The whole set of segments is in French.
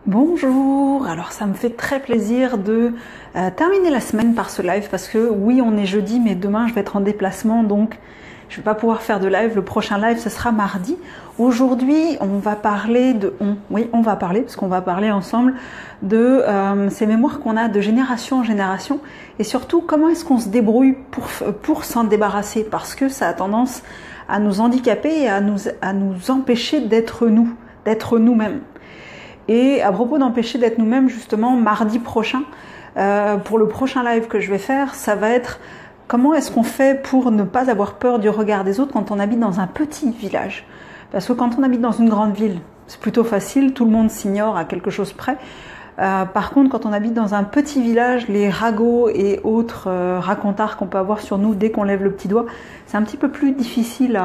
Bonjour, alors ça me fait très plaisir de terminer la semaine par ce live parce que oui on est jeudi mais demain je vais être en déplacement donc je ne vais pas pouvoir faire de live. Le prochain live ce sera mardi. Aujourd'hui on va parler parce qu'on va parler ensemble de ces mémoires qu'on a de génération en génération et surtout comment est-ce qu'on se débrouille pour s'en débarrasser parce que ça a tendance à nous handicaper et à nous empêcher d'être nous-mêmes. Et à propos d'empêcher d'être nous-mêmes, justement, mardi prochain, pour le prochain live que je vais faire, ça va être comment est-ce qu'on fait pour ne pas avoir peur du regard des autres quand on habite dans un petit village. Parce que quand on habite dans une grande ville, c'est plutôt facile, tout le monde s'ignore à quelque chose près. Par contre, quand on habite dans un petit village, les ragots et autres racontards qu'on peut avoir sur nous dès qu'on lève le petit doigt, c'est un petit peu plus difficile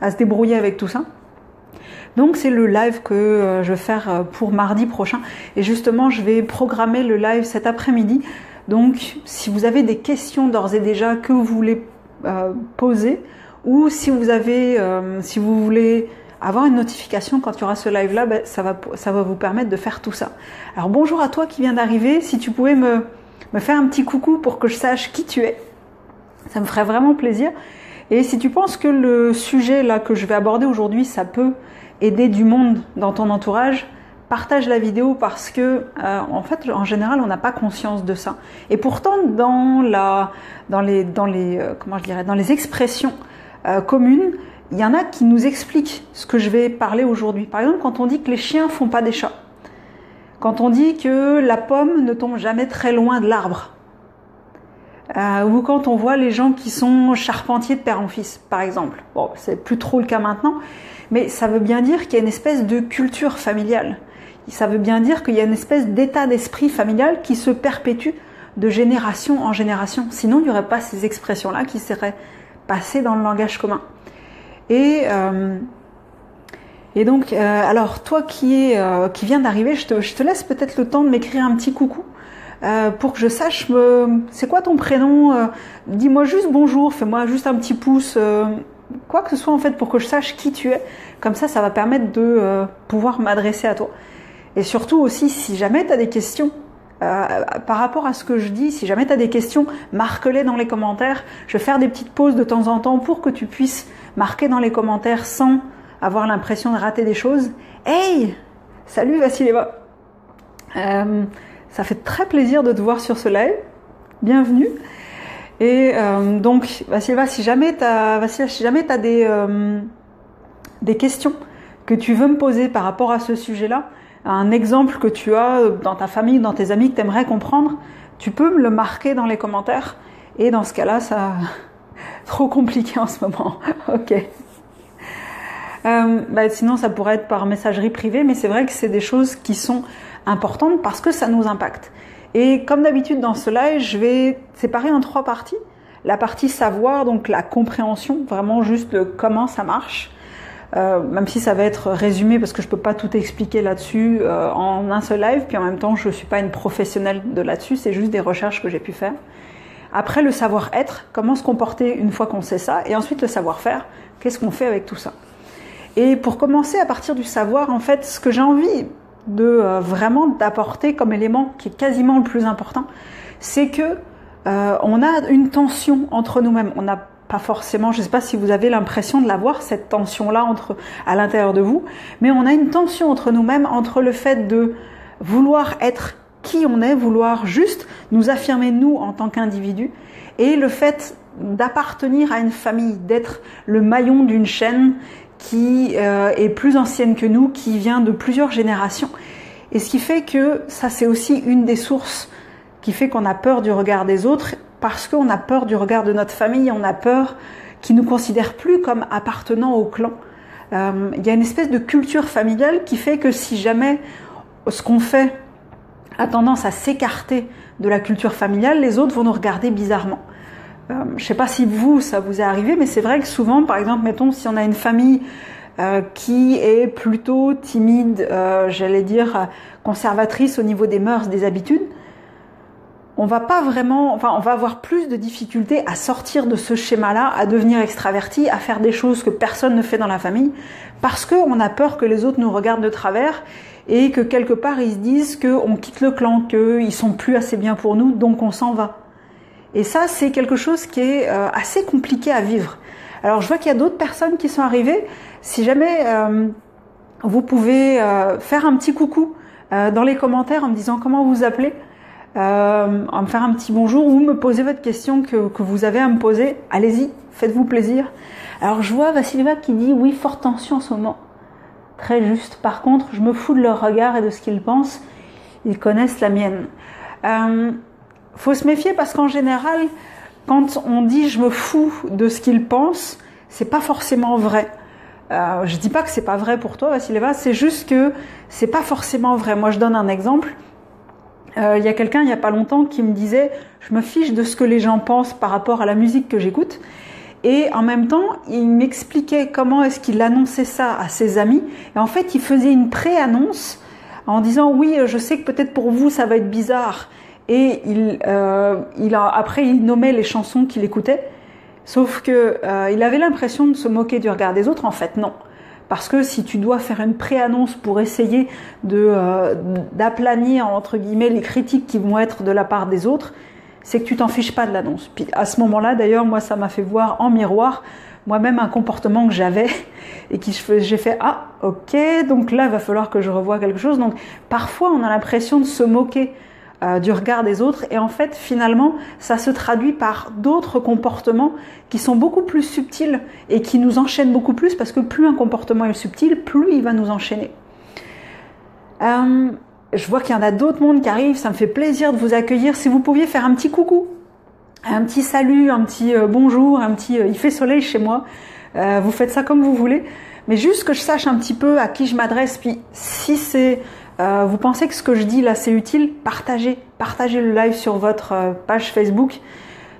à se débrouiller avec tout ça. Donc c'est le live que je vais faire pour mardi prochain et justement je vais programmer le live cet après-midi. Donc si vous avez des questions d'ores et déjà que vous voulez poser ou si vous voulez avoir une notification quand il y aura ce live là, ça va vous permettre de faire tout ça. Alors bonjour à toi qui viens d'arriver, si tu pouvais me faire un petit coucou pour que je sache qui tu es, ça me ferait vraiment plaisir. Et si tu penses que le sujet là que je vais aborder aujourd'hui ça peut aider du monde dans ton entourage, partage la vidéo parce que en fait en général on n'a pas conscience de ça. Et pourtant dans les expressions communes, il y en a qui nous expliquent ce que je vais parler aujourd'hui. Par exemple, quand on dit que les chiens font pas des chats, quand on dit que la pomme ne tombe jamais très loin de l'arbre, ou quand on voit les gens qui sont charpentiers de père en fils, par exemple. Bon, c'est plus trop le cas maintenant, mais ça veut bien dire qu'il y a une espèce de culture familiale. Ça veut bien dire qu'il y a une espèce d'état d'esprit familial qui se perpétue de génération en génération. Sinon, il n'y aurait pas ces expressions-là qui seraient passées dans le langage commun. Et donc, alors toi qui viens d'arriver, je te laisse peut-être le temps de m'écrire un petit coucou. Pour que je sache, c'est quoi ton prénom, dis-moi juste bonjour, fais-moi juste un petit pouce, quoi que ce soit en fait pour que je sache qui tu es, comme ça va permettre de pouvoir m'adresser à toi. Et surtout aussi, si jamais tu as des questions par rapport à ce que je dis, si jamais tu as des questions, marque-les dans les commentaires, je vais faire des petites pauses de temps en temps pour que tu puisses marquer dans les commentaires sans avoir l'impression de rater des choses. Hey, salut Vassileva, ça fait très plaisir de te voir sur ce live. Bienvenue. Et donc, Vassileva, si jamais tu as des questions que tu veux me poser par rapport à ce sujet-là, un exemple que tu as dans ta famille, dans tes amis que tu aimerais comprendre, tu peux me le marquer dans les commentaires. Et dans ce cas-là, ça trop compliqué en ce moment. Ok. Sinon, ça pourrait être par messagerie privée, mais c'est vrai que c'est des choses qui sont importantes parce que ça nous impacte. Et comme d'habitude dans ce live, je vais séparer en 3 parties. La partie savoir, donc la compréhension, vraiment juste comment ça marche, même si ça va être résumé parce que je peux pas tout expliquer là-dessus en un seul live, puis en même temps je suis pas une professionnelle de là-dessus, c'est juste des recherches que j'ai pu faire. Après le savoir-être, comment se comporter une fois qu'on sait ça, et ensuite le savoir-faire, qu'est-ce qu'on fait avec tout ça. Et pour commencer à partir du savoir, en fait, ce que j'ai envie de vraiment d'apporter comme élément qui est quasiment le plus important, c'est que on a une tension entre nous-mêmes. On n'a pas forcément, je ne sais pas si vous avez l'impression de l'avoir, cette tension-là à l'intérieur de vous, mais on a une tension entre nous-mêmes, entre le fait de vouloir être qui on est, vouloir juste nous affirmer nous en tant qu'individu, et le fait d'appartenir à une famille, d'être le maillon d'une chaîne qui est plus ancienne que nous, qui vient de plusieurs générations. Et ce qui fait que ça, c'est aussi une des sources qui fait qu'on a peur du regard des autres, parce qu'on a peur du regard de notre famille, on a peur qu'ils ne nous considèrent plus comme appartenant au clan. Il y a une espèce de culture familiale qui fait que si jamais ce qu'on fait a tendance à s'écarter de la culture familiale, les autres vont nous regarder bizarrement. Je ne sais pas si ça vous est arrivé, mais c'est vrai que souvent, par exemple, mettons, si on a une famille qui est plutôt timide, j'allais dire conservatrice au niveau des mœurs, des habitudes, on va pas vraiment, enfin, on va avoir plus de difficultés à sortir de ce schéma-là, à devenir extraverti, à faire des choses que personne ne fait dans la famille, parce qu'on a peur que les autres nous regardent de travers et que quelque part ils se disent qu'on quitte le clan, qu'ils sont plus assez bien pour nous, donc on s'en va. Et ça, c'est quelque chose qui est assez compliqué à vivre. Alors, je vois qu'il y a d'autres personnes qui sont arrivées. Si jamais vous pouvez faire un petit coucou dans les commentaires en me disant comment vous vous appelez, en me faire un petit bonjour ou me poser votre question que vous avez à me poser. Allez-y, faites-vous plaisir. Alors je vois Vassilieva qui dit oui, forte tension en ce moment. Très juste. Par contre, je me fous de leur regard et de ce qu'ils pensent. Ils connaissent la mienne. Faut se méfier parce qu'en général, quand on dit je me fous de ce qu'ils pensent, c'est pas forcément vrai. Je dis pas que c'est pas vrai pour toi, Vassilieva, c'est juste que c'est pas forcément vrai. Moi, je donne un exemple. Il y a quelqu'un, il y a pas longtemps, qui me disait « Je me fiche de ce que les gens pensent par rapport à la musique que j'écoute ». Et en même temps, il m'expliquait comment est-ce qu'il annonçait ça à ses amis. Et en fait, il faisait une pré-annonce en disant « Oui, je sais que peut-être pour vous, ça va être bizarre ». Et après, il nommait les chansons qu'il écoutait. Sauf que il avait l'impression de se moquer du regard des autres. En fait, non. Parce que si tu dois faire une pré-annonce pour essayer d'aplanir, entre guillemets, les critiques qui vont être de la part des autres, c'est que tu t'en fiches pas de l'annonce. Puis à ce moment-là, d'ailleurs, moi, ça m'a fait voir en miroir moi-même un comportement que j'avais et j'ai fait « Ah, ok, donc là, il va falloir que je revoie quelque chose. » Donc parfois, on a l'impression de se moquer du regard des autres et en fait finalement ça se traduit par d'autres comportements qui sont beaucoup plus subtils et qui nous enchaînent beaucoup plus parce que plus un comportement est subtil, plus il va nous enchaîner. Je vois qu'il y en a d'autres mondes qui arrivent, ça me fait plaisir de vous accueillir. Si vous pouviez faire un petit coucou, un petit salut, un petit bonjour, un petit il fait soleil chez moi, vous faites ça comme vous voulez, mais juste que je sache un petit peu à qui je m'adresse, puis si c'est vous pensez que ce que je dis là c'est utile, partagez le live sur votre page Facebook,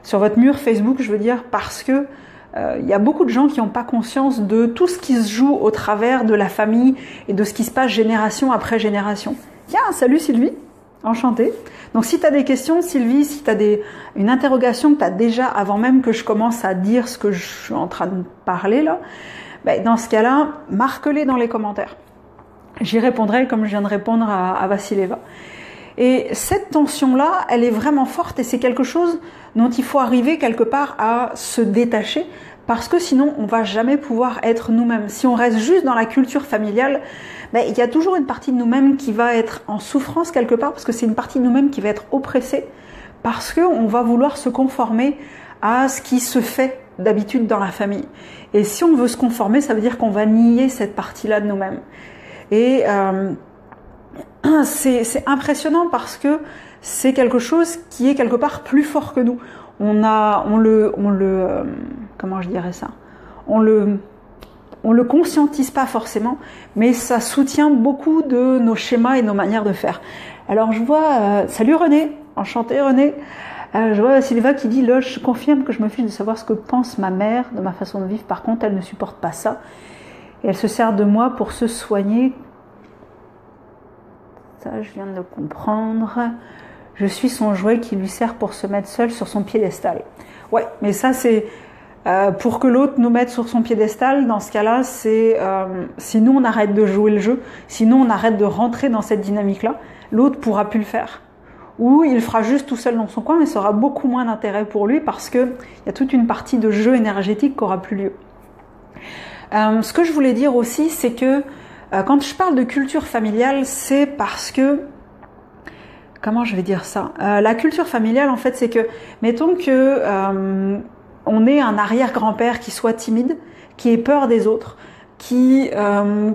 sur votre mur Facebook je veux dire, parce que il y a beaucoup de gens qui n'ont pas conscience de tout ce qui se joue au travers de la famille et de ce qui se passe génération après génération. Tiens, salut Sylvie, enchantée. Donc si tu as des questions Sylvie, si tu as une interrogation que tu as déjà avant même que je commence à dire ce que je suis en train de parler là, ben, dans ce cas-là, marque-les dans les commentaires. J'y répondrai comme je viens de répondre à Vassilieva. Et cette tension-là, elle est vraiment forte et c'est quelque chose dont il faut arriver quelque part à se détacher parce que sinon on va jamais pouvoir être nous-mêmes. Si on reste juste dans la culture familiale, ben, il y a toujours une partie de nous-mêmes qui va être en souffrance quelque part parce que c'est une partie de nous-mêmes qui va être oppressée parce qu'on va vouloir se conformer à ce qui se fait d'habitude dans la famille. Et si on veut se conformer, ça veut dire qu'on va nier cette partie-là de nous-mêmes. Et c'est impressionnant parce que c'est quelque chose qui est quelque part plus fort que nous. Comment je dirais ça ? On le conscientise pas forcément, mais ça soutient beaucoup de nos schémas et nos manières de faire. Alors je vois, salut René, enchantée René. Je vois Sylvain qui dit là, je confirme que je me fiche de savoir ce que pense ma mère de ma façon de vivre. Par contre, elle ne supporte pas ça. Et elle se sert de moi pour se soigner. Ça, je viens de le comprendre. Je suis son jouet qui lui sert pour se mettre seul sur son piédestal. Ouais, mais ça c'est pour que l'autre nous mette sur son piédestal. Dans ce cas-là, c'est si nous on arrête de jouer le jeu, si nous on arrête de rentrer dans cette dynamique-là, l'autre pourra plus le faire. Ou il fera juste tout seul dans son coin, mais ça aura beaucoup moins d'intérêt pour lui parce que il y a toute une partie de jeu énergétique qui aura plus lieu. Ce que je voulais dire aussi, c'est que quand je parle de culture familiale, c'est parce que, comment je vais dire ça ? La culture familiale, en fait, c'est que, mettons que on ait un arrière-grand-père qui soit timide, qui ait peur des autres, qui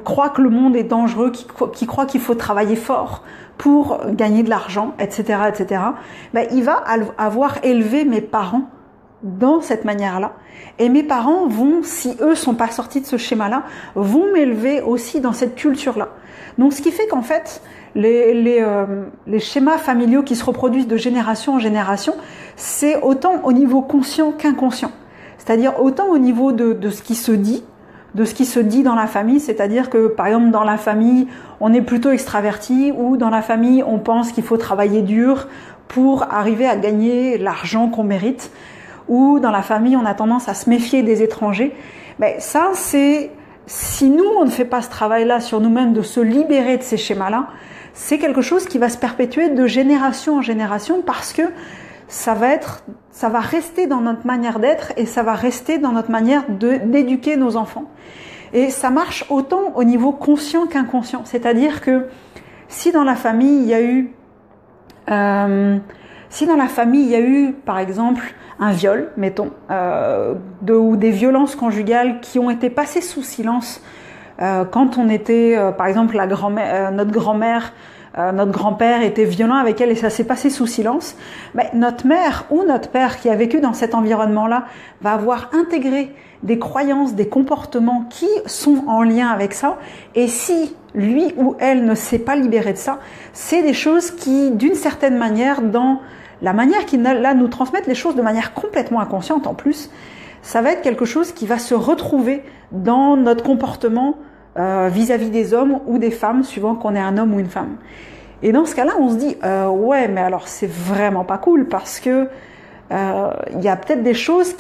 croit que le monde est dangereux, qui croit qu'il faut travailler fort pour gagner de l'argent, etc., etc. Ben, il va avoir élevé mes parents dans cette manière-là. Et mes parents vont, si eux sont pas sortis de ce schéma-là, vont m'élever aussi dans cette culture-là. Donc ce qui fait qu'en fait, les schémas familiaux qui se reproduisent de génération en génération, c'est autant au niveau conscient qu'inconscient. C'est-à-dire autant au niveau de ce qui se dit de ce qui se dit dans la famille, c'est-à-dire que par exemple dans la famille on est plutôt extraverti, ou dans la famille on pense qu'il faut travailler dur pour arriver à gagner l'argent qu'on mérite, ou dans la famille on a tendance à se méfier des étrangers. Ben ça, c'est, si nous on ne fait pas ce travail-là sur nous-mêmes, de se libérer de ces schémas-là, c'est quelque chose qui va se perpétuer de génération en génération, parce que ça va rester dans notre manière d'être, et ça va rester dans notre manière d'éduquer nos enfants. Et ça marche autant au niveau conscient qu'inconscient. C'est-à-dire que si dans la famille il y a eu, par exemple, un viol, mettons, ou des violences conjugales qui ont été passées sous silence quand on était, par exemple, notre grand-mère, notre grand-père était violent avec elle et ça s'est passé sous silence, mais notre mère ou notre père qui a vécu dans cet environnement-là va avoir intégré des croyances, des comportements qui sont en lien avec ça, et si lui ou elle ne s'est pas libéré de ça, c'est des choses qui, d'une certaine manière, dans la manière qu'ils là nous transmettent les choses de manière complètement inconsciente en plus, ça va être quelque chose qui va se retrouver dans notre comportement vis-à-vis des hommes ou des femmes, suivant qu'on est un homme ou une femme. Et dans ce cas-là, on se dit ouais, mais alors c'est vraiment pas cool, parce que y a peut-être des choses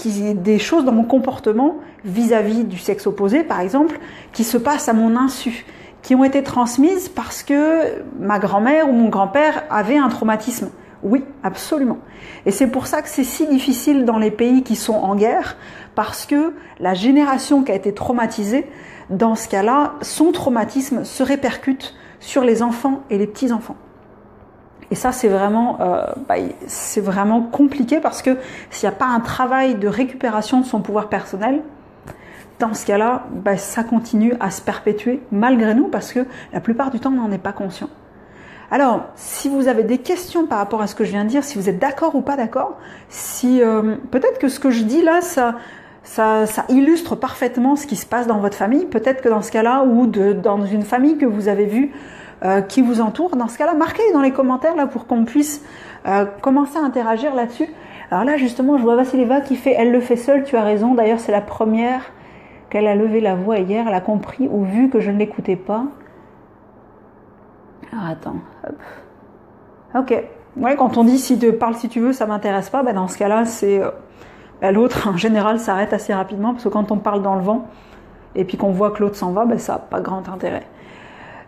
dans mon comportement vis-à-vis du sexe opposé, par exemple, qui se passent à mon insu, qui ont été transmises parce que ma grand-mère ou mon grand-père avait un traumatisme. Oui, absolument. Et c'est pour ça que c'est si difficile dans les pays qui sont en guerre, parce que la génération qui a été traumatisée, dans ce cas-là, son traumatisme se répercute sur les enfants et les petits-enfants. Et ça, c'est vraiment compliqué, parce que s'il n'y a pas un travail de récupération de son pouvoir personnel, dans ce cas-là, ça continue à se perpétuer malgré nous, parce que la plupart du temps, on n'en est pas conscient. Alors, si vous avez des questions par rapport à ce que je viens de dire, si vous êtes d'accord ou pas d'accord, si peut-être que ce que je dis là, ça illustre parfaitement ce qui se passe dans votre famille, peut-être que dans ce cas-là, ou dans une famille que vous avez vue, qui vous entoure, dans ce cas-là, marquez-les dans les commentaires là pour qu'on puisse commencer à interagir là-dessus. Alors là, justement, je vois Vassilieva qui fait « Elle le fait seule, tu as raison. D'ailleurs, c'est la première qu'elle a levé la voix hier. Elle a compris ou vu que je ne l'écoutais pas. » Alors attends, hop. Ok. Ouais, quand on dit si tu parles si tu veux, ça m'intéresse pas, dans ce cas-là, c'est l'autre en général s'arrête assez rapidement, parce que quand on parle dans le vent et puis qu'on voit que l'autre s'en va, ça n'a pas grand intérêt.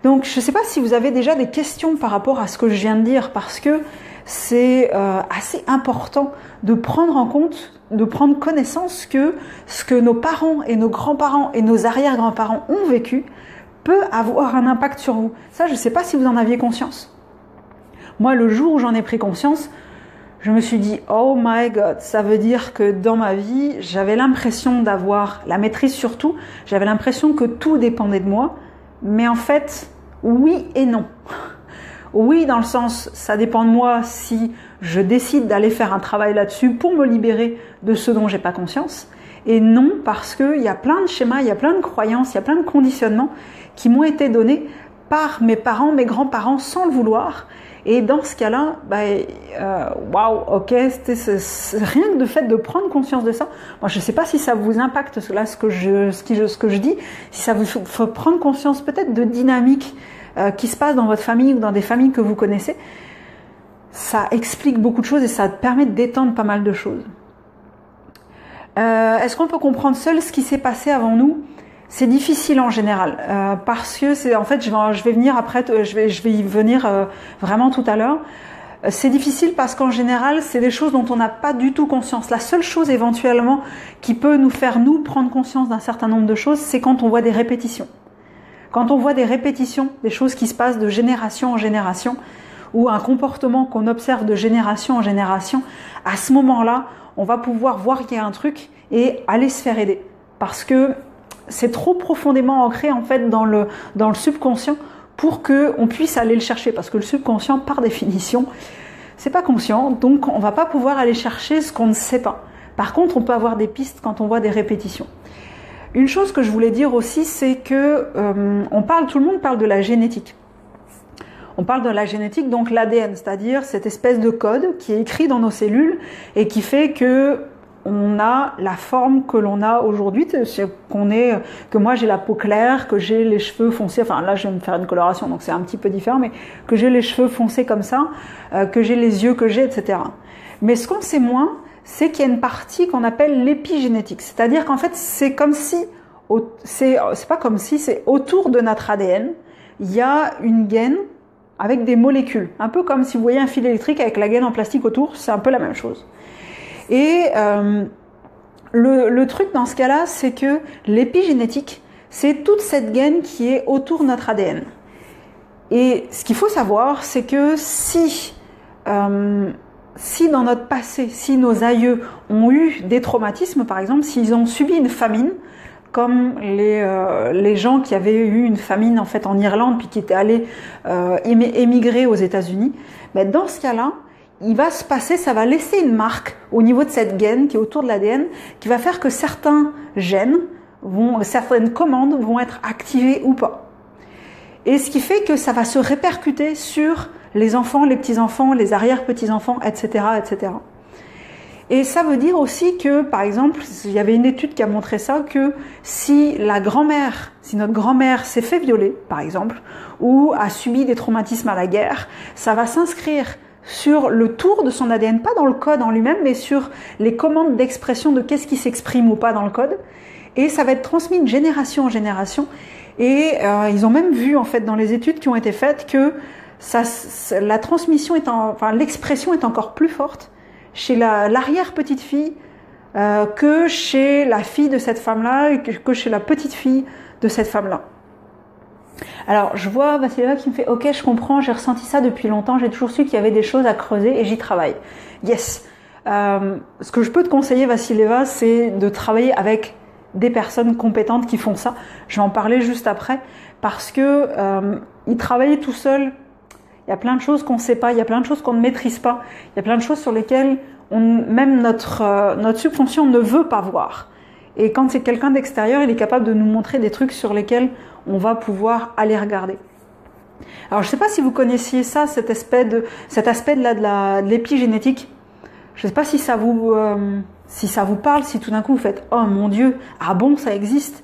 Donc je ne sais pas si vous avez déjà des questions par rapport à ce que je viens de dire, parce que c'est assez important de prendre en compte, de prendre connaissance que ce que nos parents et nos grands-parents et nos arrière-grands-parents ont vécu peut avoir un impact sur vous. Ça, je ne sais pas si vous en aviez conscience. Moi, le jour où j'en ai pris conscience, je me suis dit, oh my God, ça veut dire que dans ma vie, j'avais l'impression d'avoir la maîtrise sur tout, j'avais l'impression que tout dépendait de moi, mais en fait, oui et non. Oui, dans le sens, ça dépend de moi si je décide d'aller faire un travail là-dessus pour me libérer de ce dont j'ai pas conscience, et non, parce qu'il y a plein de schémas, il y a plein de croyances, il y a plein de conditionnements qui m'ont été donnés par mes parents, mes grands-parents, sans le vouloir. Et dans ce cas-là, waouh, ok, c'est rien que de fait de prendre conscience de ça. Moi, je ne sais pas si ça vous impacte là ce que je dis, si ça vous faut prendre conscience peut-être de dynamiques qui se passent dans votre famille ou dans des familles que vous connaissez. Ça explique beaucoup de choses et ça permet de détendre pas mal de choses. Est-ce qu'on peut comprendre seul ce qui s'est passé avant nous? C'est difficile en général, parce que c'est en fait, je vais venir après, je vais y venir vraiment tout à l'heure. C'est difficile parce qu'en général, c'est des choses dont on n'a pas du tout conscience. La seule chose éventuellement qui peut nous faire prendre conscience d'un certain nombre de choses, c'est quand on voit des répétitions. Quand on voit des répétitions, des choses qui se passent de génération en génération, ou un comportement qu'on observe de génération en génération, à ce moment-là, on va pouvoir voir qu'il y a un truc et aller se faire aider. Parce que c'est trop profondément ancré en fait dans le subconscient pour qu'on puisse aller le chercher, parce que le subconscient, par définition, c'est pas conscient, donc on va pas pouvoir aller chercher ce qu'on ne sait pas. Par contre, on peut avoir des pistes quand on voit des répétitions. Une chose que je voulais dire aussi, c'est que tout le monde parle de la génétique. On parle de la génétique, donc l'ADN, c'est-à-dire cette espèce de code qui est écrit dans nos cellules et qui fait que on a la forme que l'on a aujourd'hui, que moi j'ai la peau claire, que j'ai les cheveux foncés, enfin là je vais me faire une coloration donc c'est un petit peu différent, mais que j'ai les cheveux foncés comme ça, que j'ai les yeux que j'ai, etc. Mais ce qu'on sait moins, c'est qu'il y a une partie qu'on appelle l'épigénétique, c'est-à-dire qu'en fait c'est comme si, c'est pas comme si, c'est autour de notre ADN, il y a une gaine avec des molécules, un peu comme si vous voyez un fil électrique avec la gaine en plastique autour, c'est un peu la même chose. Et le truc dans ce cas-là, c'est que l'épigénétique, c'est toute cette gaine qui est autour de notre ADN. Et ce qu'il faut savoir, c'est que si dans notre passé, si nos aïeux ont eu des traumatismes, par exemple, s'ils ont subi une famine, comme les gens qui avaient eu une famine en fait en Irlande puis qui étaient allés émigrer aux États-Unis, ben dans ce cas-là, il va se passer, ça va laisser une marque au niveau de cette gaine qui est autour de l'ADN, qui va faire que certains gènes, certaines commandes vont être activées ou pas. Et ce qui fait que ça va se répercuter sur les enfants, les petits-enfants, les arrière-petits-enfants, etc., etc. Et ça veut dire aussi que, par exemple, il y avait une étude qui a montré ça, que si notre grand-mère s'est fait violer, par exemple, ou a subi des traumatismes à la guerre, ça va s'inscrire sur le tour de son ADN, pas dans le code en lui-même, mais sur les commandes d'expression de qu'est-ce qui s'exprime ou pas dans le code. Et ça va être transmis de génération en génération. Et ils ont même vu, en fait, dans les études qui ont été faites, que la transmission l'expression est encore plus forte chez l'arrière-petite-fille que chez la fille de cette femme-là et que chez la petite-fille de cette femme-là. Alors, je vois Vassilieva qui me fait « Ok, je comprends, j'ai ressenti ça depuis longtemps, j'ai toujours su qu'il y avait des choses à creuser et j'y travaille. » Yes. Ce que je peux te conseiller, Vassilieva, c'est de travailler avec des personnes compétentes qui font ça. Je vais en parler juste après parce que y travailler tout seul, il y a plein de choses qu'on ne sait pas, il y a plein de choses qu'on ne maîtrise pas, il y a plein de choses sur lesquelles même notre subconscient ne veut pas voir. Et quand c'est quelqu'un d'extérieur, il est capable de nous montrer des trucs sur lesquels on va pouvoir aller regarder. Alors je ne sais pas si vous connaissiez ça, cet aspect de l'épigénétique. Je ne sais pas si ça vous parle, si tout d'un coup vous faites « Oh mon Dieu, ah bon, ça existe ?»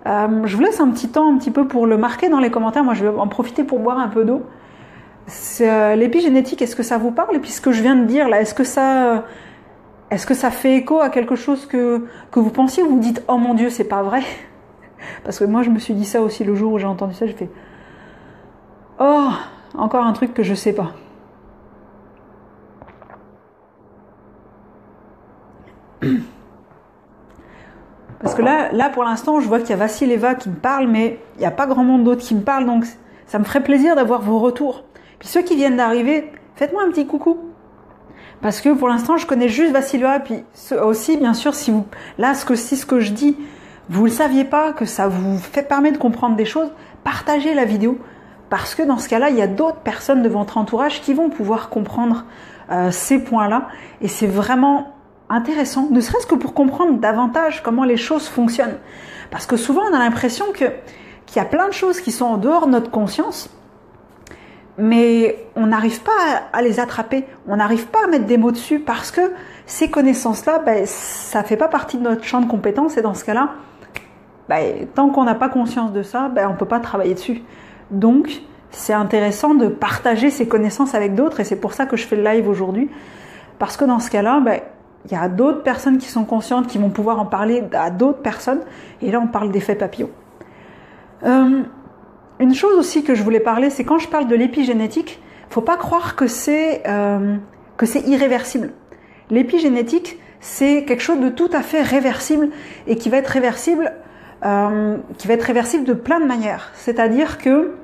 Je vous laisse un petit temps, un petit peu pour le marquer dans les commentaires. Moi, je vais en profiter pour boire un peu d'eau. L'épigénétique, est-ce que ça vous parle? Et puis ce que je viens de dire là, est-ce que ça fait écho à quelque chose que vous pensiez ou vous dites « Oh mon Dieu, c'est pas vrai ?» Parce que moi, je me suis dit ça aussi le jour où j'ai entendu ça, j'ai fait « Oh, encore un truc que je sais pas. » Parce que là pour l'instant, je vois qu'il y a Vassilieva qui me parle, mais il n'y a pas grand monde d'autres qui me parlent, donc ça me ferait plaisir d'avoir vos retours. Puis ceux qui viennent d'arriver, faites-moi un petit coucou. Parce que pour l'instant, je connais juste Vassilieva, puis aussi, bien sûr, si ce que je dis, vous ne le saviez pas, que ça vous permet de comprendre des choses, partagez la vidéo. Parce que dans ce cas-là, il y a d'autres personnes de votre entourage qui vont pouvoir comprendre ces points-là. Et c'est vraiment intéressant, ne serait-ce que pour comprendre davantage comment les choses fonctionnent. Parce que souvent, on a l'impression qu'il y a plein de choses qui sont en dehors de notre conscience, mais on n'arrive pas à les attraper, on n'arrive pas à mettre des mots dessus, parce que ces connaissances-là, ça ne fait pas partie de notre champ de compétences, et dans ce cas-là, tant qu'on n'a pas conscience de ça, on ne peut pas travailler dessus. Donc, c'est intéressant de partager ces connaissances avec d'autres, et c'est pour ça que je fais le live aujourd'hui, parce que dans ce cas-là, il y a d'autres personnes qui sont conscientes, qui vont pouvoir en parler à d'autres personnes, et là on parle d'effet papillon. Une chose aussi que je voulais parler, c'est quand je parle de l'épigénétique, il ne faut pas croire que c'est irréversible. L'épigénétique, c'est quelque chose de tout à fait réversible, et qui va être réversible de plein de manières. C'est-à-dire que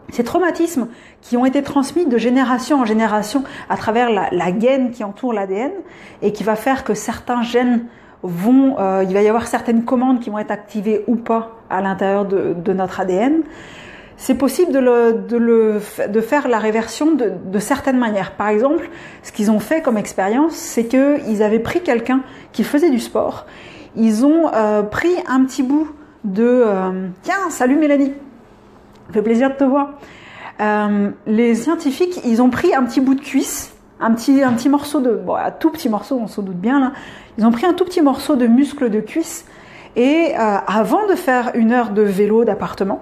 ces traumatismes qui ont été transmis de génération en génération à travers la gaine qui entoure l'ADN et qui va faire que certains gènes il va y avoir certaines commandes qui vont être activées ou pas à l'intérieur de notre ADN, c'est possible de faire la réversion de certaines manières. Par exemple, ce qu'ils ont fait comme expérience, c'est qu'ils avaient pris quelqu'un qui faisait du sport, ils ont pris un petit bout de... Tiens, salut Mélanie, ça fait plaisir de te voir. Les scientifiques, ils ont pris un petit bout de cuisse un petit morceau de, bon, un tout petit morceau, on s'en doute bien là. Ils ont pris un tout petit morceau de muscle de cuisse et avant de faire 1 heure de vélo d'appartement,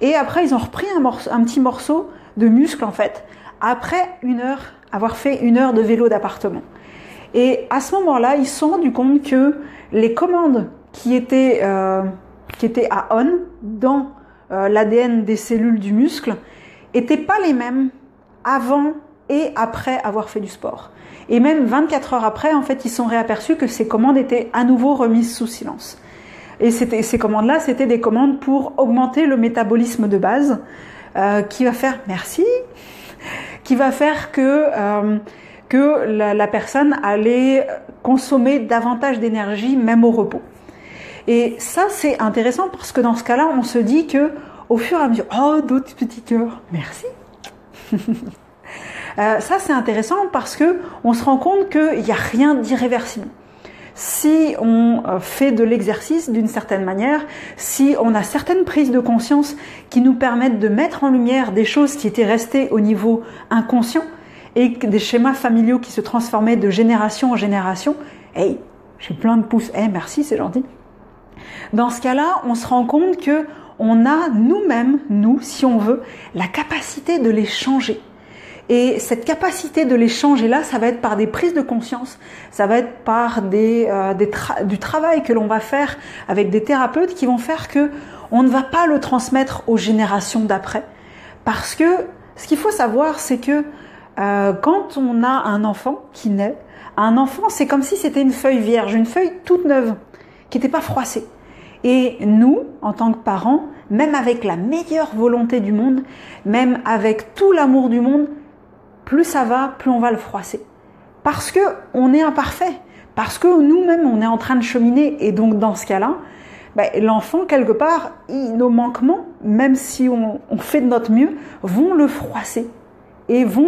et après ils ont repris un petit morceau de muscle en fait, après avoir fait 1 heure de vélo d'appartement. Et à ce moment-là, ils se sont rendus compte que les commandes qui étaient à on dans l'ADN des cellules du muscle étaient pas les mêmes avant et après avoir fait du sport. Et même 24 heures après, en fait, ils se sont réaperçus que ces commandes étaient à nouveau remises sous silence. Et ces commandes-là, c'était des commandes pour augmenter le métabolisme de base, qui va faire qui va faire que la personne allait consommer davantage d'énergie, même au repos. Et ça, c'est intéressant parce que dans ce cas-là, on se dit que au fur et à mesure, oh, d'autres petits cœurs, merci. Ça, c'est intéressant parce que on se rend compte qu'il n'y a rien d'irréversible. Si on fait de l'exercice d'une certaine manière, si on a certaines prises de conscience qui nous permettent de mettre en lumière des choses qui étaient restées au niveau inconscient et des schémas familiaux qui se transformaient de génération en génération, hey, j'ai plein de pouces, hey, merci, c'est gentil. Dans ce cas-là, on se rend compte que on a nous-mêmes, si on veut, la capacité de les changer. Et cette capacité de les changer là, ça va être par des prises de conscience, ça va être par du travail que l'on va faire avec des thérapeutes qui vont faire que on ne va pas le transmettre aux générations d'après. Parce que ce qu'il faut savoir, c'est que quand on a un enfant qui naît, un enfant, c'est comme si c'était une feuille vierge, une feuille toute neuve, qui n'était pas froissée. Et nous, en tant que parents, même avec la meilleure volonté du monde, même avec tout l'amour du monde, plus ça va, plus on va le froisser. Parce que on est imparfait, parce que nous-mêmes, on est en train de cheminer. Et donc, dans ce cas-là, l'enfant, quelque part, nos manquements, même si on fait de notre mieux, vont le froisser. Et vont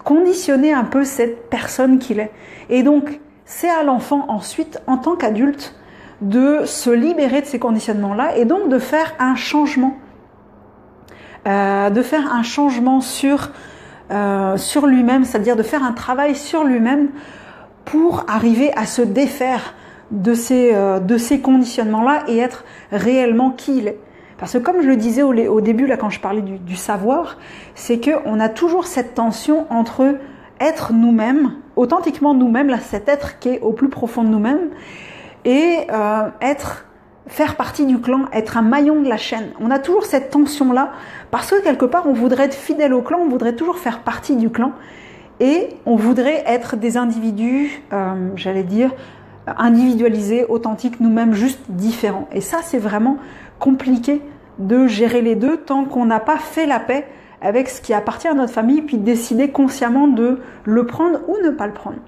conditionner un peu cette personne qu'il est. Et donc, c'est à l'enfant ensuite, en tant qu'adulte, de se libérer de ces conditionnements-là et donc de faire un changement. Sur lui-même, c'est-à-dire de faire un travail sur lui-même pour arriver à se défaire de ces conditionnements-là et être réellement qui il est. Parce que comme je le disais au début, là, quand je parlais du savoir, c'est qu'on a toujours cette tension entre être nous-mêmes, authentiquement nous-mêmes, là, cet être qui est au plus profond de nous-mêmes, et faire partie du clan, être un maillon de la chaîne. On a toujours cette tension-là, parce que quelque part, on voudrait être fidèle au clan, on voudrait toujours faire partie du clan, et on voudrait être des individus, individualisés, authentiques, nous-mêmes, juste différents. Et ça, c'est vraiment compliqué de gérer les deux tant qu'on n'a pas fait la paix avec ce qui appartient à notre famille, puis décider consciemment de le prendre ou ne pas le prendre.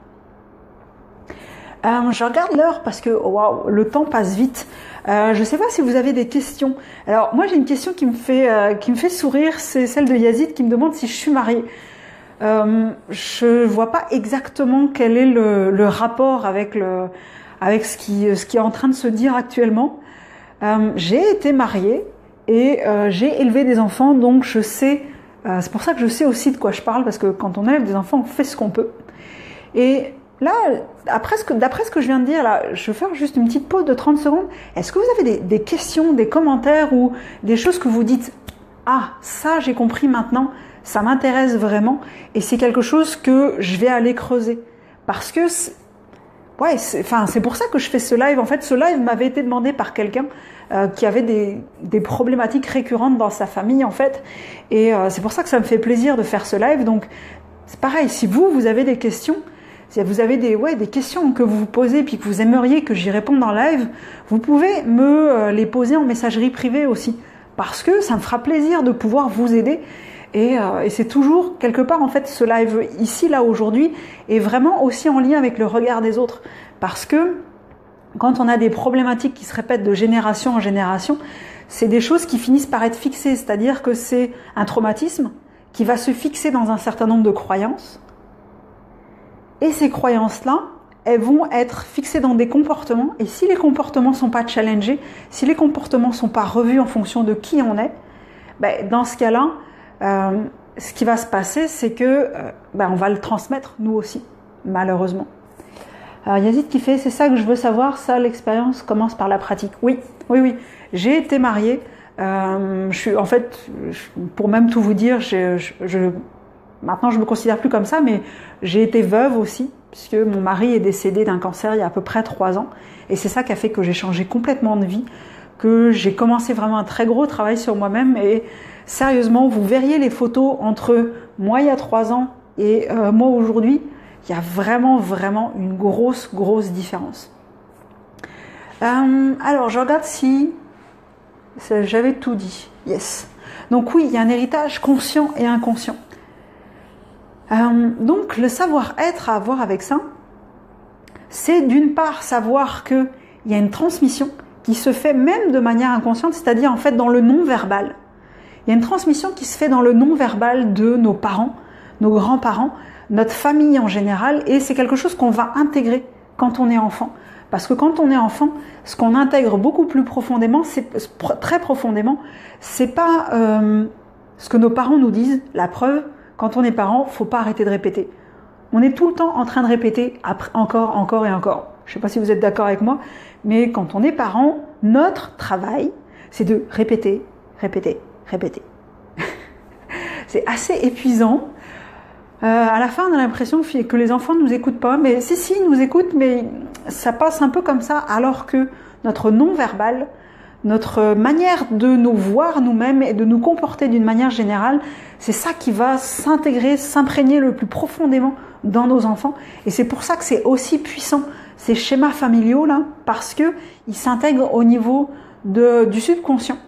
Je regarde l'heure parce que waouh, le temps passe vite. Je ne sais pas si vous avez des questions. Alors moi j'ai une question qui me fait sourire, c'est celle de Yazid qui me demande si je suis mariée. Je vois pas exactement quel est le rapport avec ce qui est en train de se dire actuellement. J'ai été mariée et j'ai élevé des enfants, donc je sais. C'est pour ça que je sais aussi de quoi je parle, parce que quand on élève des enfants, on fait ce qu'on peut. Et là, d'après ce que je viens de dire, là, je vais faire juste une petite pause de 30 secondes. Est-ce que vous avez des questions, des commentaires ou des choses que vous dites « Ah, ça j'ai compris maintenant, ça m'intéresse vraiment et c'est quelque chose que je vais aller creuser. » Parce que c'est pour ça que je fais ce live. En fait, ce live m'avait été demandé par quelqu'un qui avait des problématiques récurrentes dans sa famille, en fait. Et c'est pour ça que ça me fait plaisir de faire ce live. Donc, c'est pareil, si vous avez des questions, si vous avez des questions que vous vous posez puis que vous aimeriez que j'y réponde en live, vous pouvez me les poser en messagerie privée aussi. Parce que ça me fera plaisir de pouvoir vous aider. Et c'est toujours, quelque part, en fait, ce live ici, là, aujourd'hui, est vraiment aussi en lien avec le regard des autres. Parce que quand on a des problématiques qui se répètent de génération en génération, c'est des choses qui finissent par être fixées. C'est-à-dire que c'est un traumatisme qui va se fixer dans un certain nombre de croyances. Et ces croyances-là, elles vont être fixées dans des comportements. Et si les comportements ne sont pas challengés, si les comportements ne sont pas revus en fonction de qui on est, dans ce cas-là, ce qui va se passer, c'est que on va le transmettre nous aussi, malheureusement. Alors Yazid qui fait, c'est ça que je veux savoir, ça l'expérience commence par la pratique. Oui. J'ai été mariée. Pour même tout vous dire, maintenant je me considère plus comme ça, mais j'ai été veuve aussi, puisque mon mari est décédé d'un cancer il y a à peu près 3 ans. Et c'est ça qui a fait que j'ai changé complètement de vie, que j'ai commencé vraiment un très gros travail sur moi-même. Et sérieusement, vous verriez les photos entre moi il y a 3 ans et moi aujourd'hui, il y a vraiment une grosse différence. Alors, je regarde si j'avais tout dit. Yes. Donc oui, il y a un héritage conscient et inconscient. Donc, le savoir-être à avoir avec ça, c'est d'une part savoir qu'il y a une transmission qui se fait même de manière inconsciente, c'est-à-dire en fait dans le non-verbal. Il y a une transmission qui se fait dans le non-verbal de nos parents, nos grands-parents, notre famille en général, et c'est quelque chose qu'on va intégrer quand on est enfant. Parce que quand on est enfant, ce qu'on intègre beaucoup plus profondément, très profondément, c'est pas ce que nos parents nous disent. La preuve, quand on est parent, faut pas arrêter de répéter. On est tout le temps en train de répéter encore et encore. Je sais pas si vous êtes d'accord avec moi, mais quand on est parent, notre travail, c'est de répéter. C'est assez épuisant. À la fin, on a l'impression que les enfants ne nous écoutent pas, mais si, ils nous écoutent, mais ça passe un peu comme ça, alors que notre non-verbal, notre manière de nous voir nous-mêmes et de nous comporter d'une manière générale, c'est ça qui va s'intégrer, s'imprégner le plus profondément dans nos enfants. Et c'est pour ça que c'est aussi puissant, ces schémas familiaux là, parce que ils s'intègrent au niveau du subconscient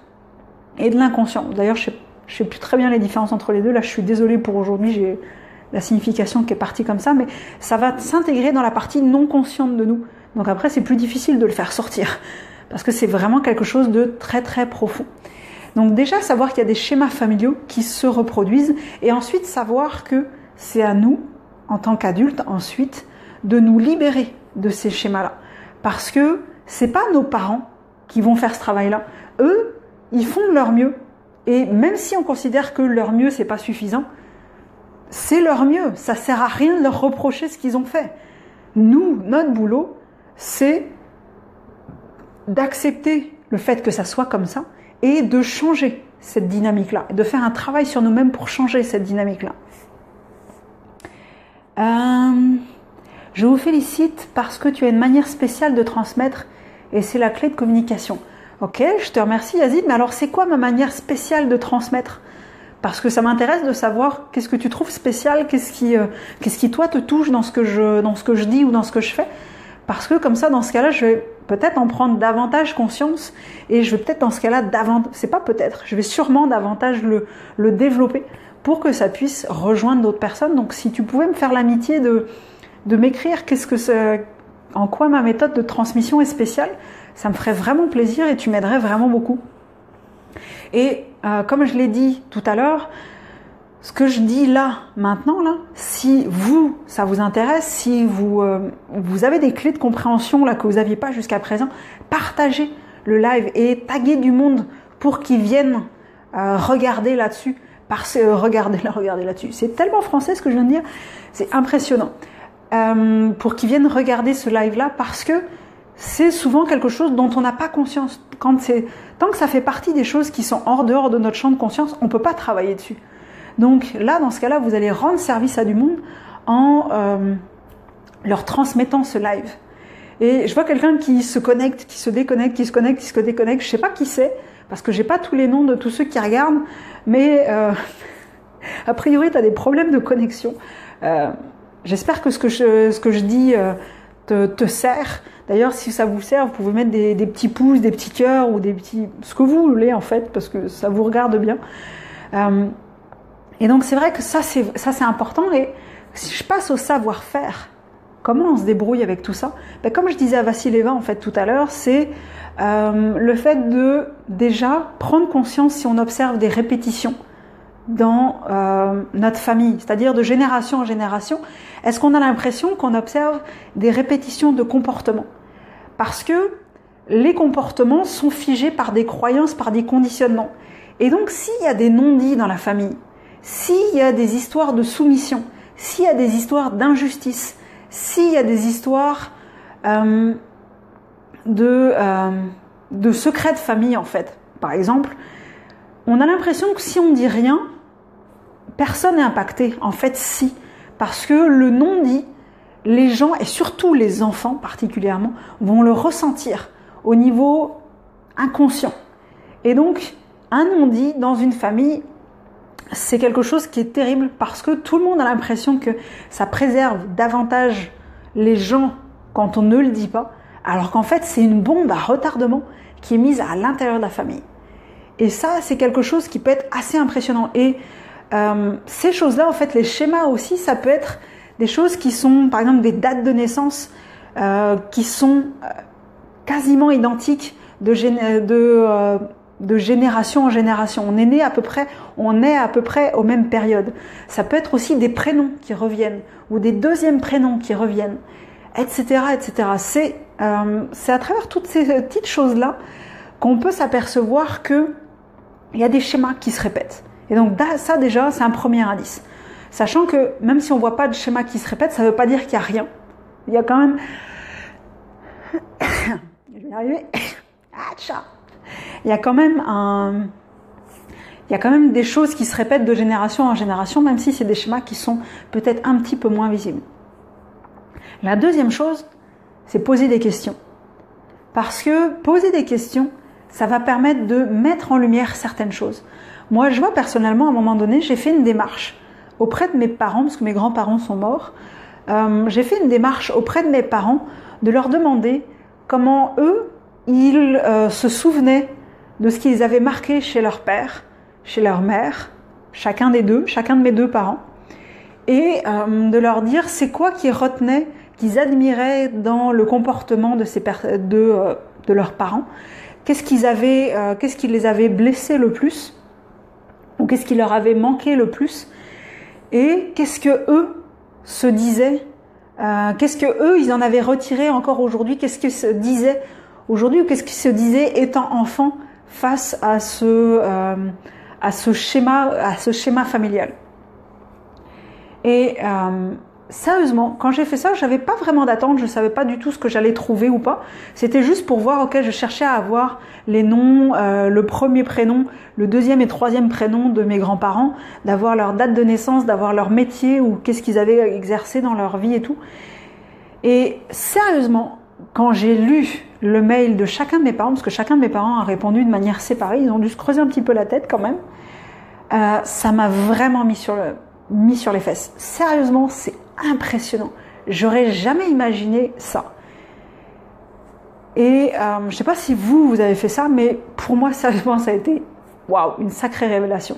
et de l'inconscient. D'ailleurs, je sais plus très bien les différences entre les deux. Là, je suis désolée pour aujourd'hui, j'ai la signification qui est partie comme ça, mais ça va s'intégrer dans la partie non consciente de nous. Donc après, c'est plus difficile de le faire sortir, parce que c'est vraiment quelque chose de très profond. Donc déjà, savoir qu'il y a des schémas familiaux qui se reproduisent, et ensuite savoir que c'est à nous, en tant qu'adultes, ensuite, de nous libérer de ces schémas-là. Parce que c'est pas nos parents qui vont faire ce travail-là. Eux, ils font de leur mieux. Et même si on considère que leur mieux, c'est pas suffisant, c'est leur mieux. Ça sert à rien de leur reprocher ce qu'ils ont fait. Nous, notre boulot, c'est d'accepter le fait que ça soit comme ça et de changer cette dynamique-là, de faire un travail sur nous-mêmes pour changer cette dynamique-là. Je vous félicite parce que tu as une manière spéciale de transmettre et c'est la clé de communication. Ok, je te remercie Yazid, mais alors c'est quoi ma manière spéciale de transmettre ? Parce que ça m'intéresse de savoir qu'est-ce que tu trouves spécial, qu'est-ce qui toi te touche dans ce que je dis ou dans ce que je fais. Parce que comme ça, dans ce cas-là, je vais peut-être en prendre davantage conscience et je vais peut-être dans ce cas-là je vais sûrement davantage le développer pour que ça puisse rejoindre d'autres personnes. Donc si tu pouvais me faire l'amitié de m'écrire en quoi ma méthode de transmission est spéciale, ça me ferait vraiment plaisir et tu m'aiderais vraiment beaucoup. Et comme je l'ai dit tout à l'heure, ce que je dis là, maintenant, là, si ça vous intéresse, si vous avez des clés de compréhension là que vous n'aviez pas jusqu'à présent, partagez le live et taguez du monde pour qu'ils viennent regarder là-dessus. Regardez là-dessus. C'est tellement français ce que je viens de dire, c'est impressionnant. Pour qu'ils viennent regarder ce live-là parce que c'est souvent quelque chose dont on n'a pas conscience. Tant que ça fait partie des choses qui sont hors dehors de notre champ de conscience, on ne peut pas travailler dessus. Donc là, dans ce cas-là, vous allez rendre service à du monde en leur transmettant ce live. Et je vois quelqu'un qui se connecte, qui se déconnecte, qui se connecte, qui se déconnecte. Je ne sais pas qui c'est, parce que j'ai pas tous les noms de tous ceux qui regardent, mais a priori, tu as des problèmes de connexion. J'espère que ce que je dis te sert. D'ailleurs, si ça vous sert, vous pouvez mettre des petits pouces, des petits cœurs ou ce que vous voulez en fait, parce que ça vous regarde bien. Et donc c'est vrai que ça c'est important. Et si je passe au savoir-faire, comment on se débrouille avec tout ça ? Comme je disais à Vassileva en fait tout à l'heure, c'est le fait de déjà prendre conscience si on observe des répétitions dans notre famille, c'est-à-dire de génération en génération. Est-ce qu'on a l'impression qu'on observe des répétitions de comportements ? Parce que les comportements sont figés par des croyances, par des conditionnements. Et donc, s'il y a des non-dits dans la famille, s'il y a des histoires de soumission, s'il y a des histoires d'injustice, s'il y a des histoires de secrets de famille en fait. Par exemple, on a l'impression que si on dit rien, personne n'est impacté. En fait, si. Parce que le non-dit, les gens, et surtout les enfants particulièrement, vont le ressentir au niveau inconscient. Et donc, un non-dit dans une famille, c'est quelque chose qui est terrible parce que tout le monde a l'impression que ça préserve davantage les gens quand on ne le dit pas, alors qu'en fait, c'est une bombe à retardement qui est mise à l'intérieur de la famille. Et ça, c'est quelque chose qui peut être assez impressionnant. Et ces choses-là, en fait, les schémas aussi, ça peut être des choses qui sont, par exemple, des dates de naissance qui sont quasiment identiques de génération en génération. On est à peu près aux mêmes périodes. Ça peut être aussi des prénoms qui reviennent ou des deuxièmes prénoms qui reviennent, etc., etc. C'est à travers toutes ces petites choses-là qu'on peut s'apercevoir qu'il y a des schémas qui se répètent. Et donc ça déjà, c'est un premier indice. Sachant que même si on ne voit pas de schéma qui se répète, ça ne veut pas dire qu'il n'y a rien. Il y a quand même... Je vais y arriver. Il y a quand même des choses qui se répètent de génération en génération, même si c'est des schémas qui sont peut-être un petit peu moins visibles. La deuxième chose, c'est poser des questions. Parce que poser des questions, ça va permettre de mettre en lumière certaines choses. Moi, je vois personnellement, à un moment donné, j'ai fait une démarche auprès de mes parents, parce que mes grands-parents sont morts. J'ai fait une démarche auprès de mes parents de leur demander comment eux, ils se souvenaient de ce qu'ils avaient marqué chez leur père, chez leur mère, chacun de mes deux parents, et de leur dire c'est quoi qu'ils retenaient, qu'ils admiraient dans le comportement de leurs parents, qu'est-ce qui les avait blessés le plus, ou qu'est-ce qui leur avait manqué le plus, et qu'est-ce que eux se disaient, qu'est-ce que eux ils en avaient retiré encore aujourd'hui, qu'est-ce qu'ils se disaient aujourd'hui, ou qu'est-ce qu'ils se disaient étant enfant face à ce schéma familial. Et sérieusement, quand j'ai fait ça, je n'avais pas vraiment d'attente, je ne savais pas du tout ce que j'allais trouver ou pas. C'était juste pour voir, ok, je cherchais à avoir les noms, le premier prénom, le deuxième et troisième prénom de mes grands-parents, d'avoir leur date de naissance, d'avoir leur métier ou qu'est-ce qu'ils avaient exercé dans leur vie et tout. Et sérieusement, quand j'ai lu le mail de chacun de mes parents, parce que chacun de mes parents a répondu de manière séparée, ils ont dû se creuser un petit peu la tête quand même, ça m'a vraiment mis sur les fesses. Sérieusement, c'est impressionnant. J'aurais jamais imaginé ça. Et je ne sais pas si vous avez fait ça, mais pour moi, sérieusement, ça a été waouh, une sacrée révélation.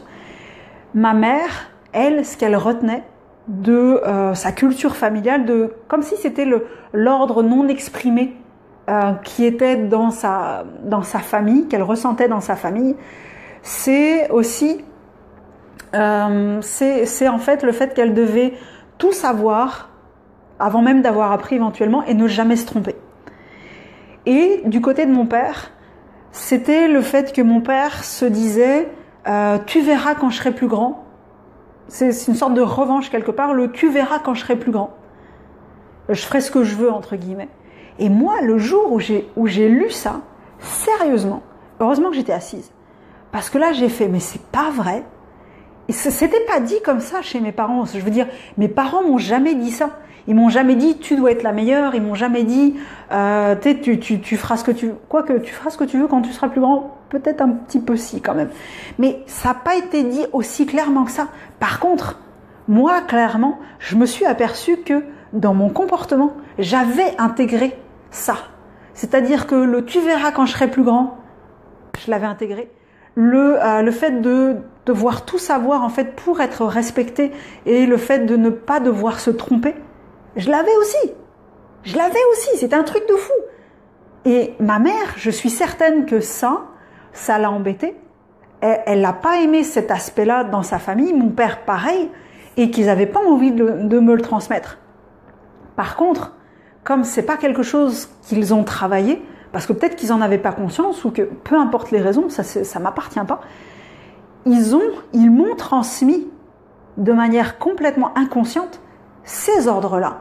Ma mère, elle, ce qu'elle retenait de sa culture familiale, comme si c'était l'ordre non exprimé qui était dans sa famille, qu'elle ressentait dans sa famille, c'est aussi c'est en fait le fait qu'elle devait tout savoir avant même d'avoir appris éventuellement et ne jamais se tromper. Et du côté de mon père, c'était le fait que mon père se disait tu verras quand je serai plus grand. C'est une sorte de revanche quelque part, le tu verras quand je serai plus grand. Je ferai ce que je veux entre guillemets. Et moi, le jour où j'ai lu ça, sérieusement, heureusement que j'étais assise, parce que là j'ai fait mais c'est pas vrai. Et c'était pas dit comme ça chez mes parents. Je veux dire, mes parents m'ont jamais dit ça. Ils m'ont jamais dit tu dois être la meilleure. Ils m'ont jamais dit tu feras ce que tu feras ce que tu veux quand tu seras plus grand. Peut-être un petit peu si quand même. Mais ça n'a pas été dit aussi clairement que ça. Par contre, moi clairement, je me suis aperçue que dans mon comportement, j'avais intégré ça. C'est-à-dire que le tu verras quand je serai plus grand, je l'avais intégré. Le fait de devoir tout savoir en fait pour être respecté et le fait de ne pas devoir se tromper, je l'avais aussi. C'était un truc de fou. Et ma mère, je suis certaine que ça l'a embêtée. Elle n'a pas aimé cet aspect-là dans sa famille. Mon père, pareil, et qu'ils n'avaient pas envie de me le transmettre. Par contre, comme c'est pas quelque chose qu'ils ont travaillé, parce que peut-être qu'ils n'en avaient pas conscience ou que peu importe les raisons, ça m'appartient pas, ils m'ont transmis de manière complètement inconsciente ces ordres-là.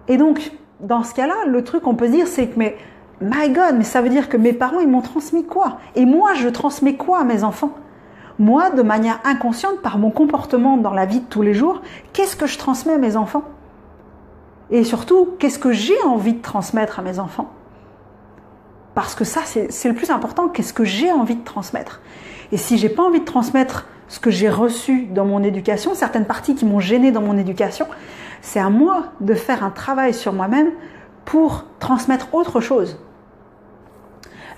Et donc, dans ce cas-là, le truc qu'on peut se dire, c'est que, mais my God, mais ça veut dire que mes parents, ils m'ont transmis quoi? Et moi, je transmets quoi à mes enfants? Moi, de manière inconsciente, par mon comportement dans la vie de tous les jours, qu'est-ce que je transmets à mes enfants? Et surtout, qu'est-ce que j'ai envie de transmettre à mes enfants? Parce que ça, c'est le plus important. Qu'est-ce que j'ai envie de transmettre? Et si j'ai pas envie de transmettre ce que j'ai reçu dans mon éducation, certaines parties qui m'ont gêné dans mon éducation, c'est à moi de faire un travail sur moi-même pour transmettre autre chose.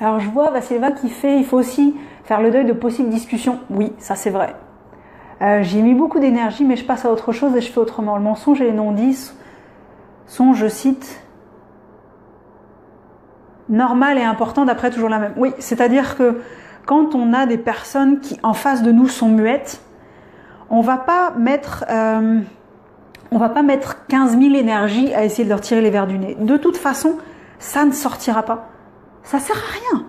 Alors je vois Vassileva qui fait, il faut aussi faire le deuil de possibles discussions. Oui, ça c'est vrai. J'y ai mis beaucoup d'énergie, mais je passe à autre chose et je fais autrement. Le mensonge et les non-dits sont, je cite, normal et important d'après toujours la même. Oui, c'est-à-dire que quand on a des personnes qui en face de nous sont muettes, on va pas mettre 15 000 énergies à essayer de leur tirer les vers du nez. De toute façon, ça ne sortira pas. Ça sert à rien.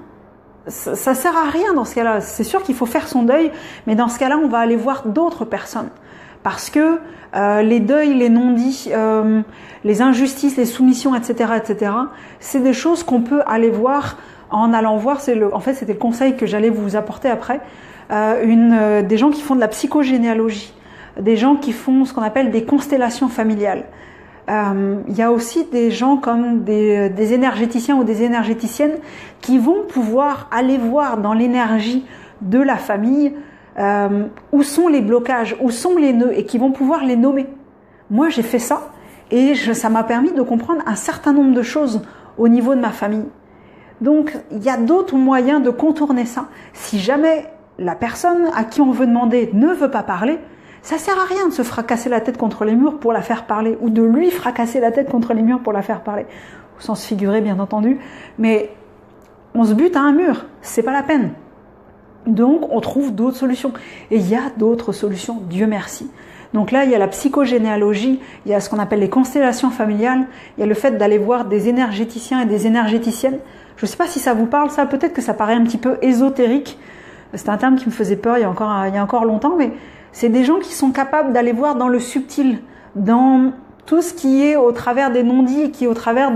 Ça sert à rien dans ce cas-là. C'est sûr qu'il faut faire son deuil, mais dans ce cas-là, on va aller voir d'autres personnes. Parce que les deuils, les non-dits, les injustices, les soumissions, etc., c'est des choses qu'on peut aller voir en allant voir. En fait, c'était le conseil que j'allais vous apporter après. Des gens qui font de la psychogénéalogie, des gens qui font ce qu'on appelle des constellations familiales. Il y a aussi des gens comme des énergéticiens ou des énergéticiennes qui vont pouvoir aller voir dans l'énergie de la famille où sont les blocages, où sont les nœuds et qui vont pouvoir les nommer. Moi, j'ai fait ça et ça m'a permis de comprendre un certain nombre de choses au niveau de ma famille. Donc, il y a d'autres moyens de contourner ça. Si jamais la personne à qui on veut demander ne veut pas parler, ça sert à rien de se fracasser la tête contre les murs pour la faire parler, ou de lui fracasser la tête contre les murs pour la faire parler. Au sens figuré, bien entendu. Mais on se bute à un mur, c'est pas la peine. Donc, on trouve d'autres solutions. Et il y a d'autres solutions, Dieu merci. Donc là, il y a la psychogénéalogie, il y a ce qu'on appelle les constellations familiales, il y a le fait d'aller voir des énergéticiens et des énergéticiennes. Je ne sais pas si ça vous parle, ça, peut-être que ça paraît un petit peu ésotérique. C'est un terme qui me faisait peur il y a encore longtemps, mais c'est des gens qui sont capables d'aller voir dans le subtil, dans tout ce qui est au travers des non-dits et qui est au travers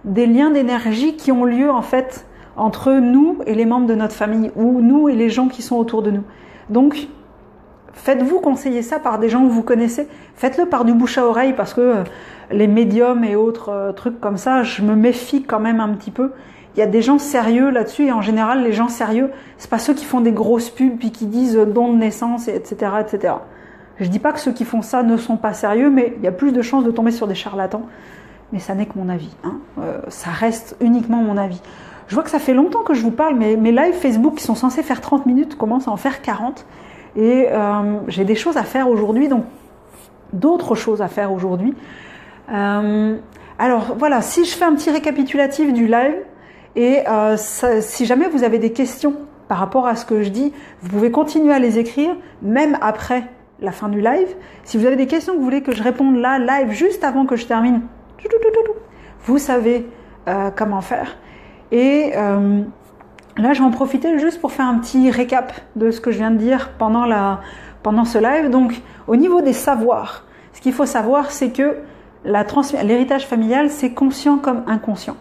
des liens d'énergie qui ont lieu en fait entre nous et les membres de notre famille, ou nous et les gens qui sont autour de nous. Donc, faites-vous conseiller ça par des gens que vous connaissez. Faites-le par du bouche à oreille parce que les médiums et autres trucs comme ça, je me méfie quand même un petit peu. Il y a des gens sérieux là-dessus et en général, les gens sérieux, c'est pas ceux qui font des grosses pubs puis qui disent don de naissance, etc., etc. Je dis pas que ceux qui font ça ne sont pas sérieux, mais il y a plus de chances de tomber sur des charlatans. Mais ça n'est que mon avis. Hein. Ça reste uniquement mon avis. Je vois que ça fait longtemps que je vous parle, mais mes lives Facebook qui sont censés faire 30 minutes commencent à en faire 40. Et j'ai des choses à faire aujourd'hui, donc d'autres choses à faire aujourd'hui. Alors voilà, si je fais un petit récapitulatif du live, et si jamais vous avez des questions par rapport à ce que je dis, vous pouvez continuer à les écrire, même après la fin du live. Si vous avez des questions que vous voulez que je réponde là, live, juste avant que je termine, vous savez comment faire. Et là, je vais en profiter juste pour faire un petit récap de ce que je viens de dire pendant ce live. Donc, au niveau des savoirs, ce qu'il faut savoir, c'est que l'héritage familial, c'est conscient comme inconscient.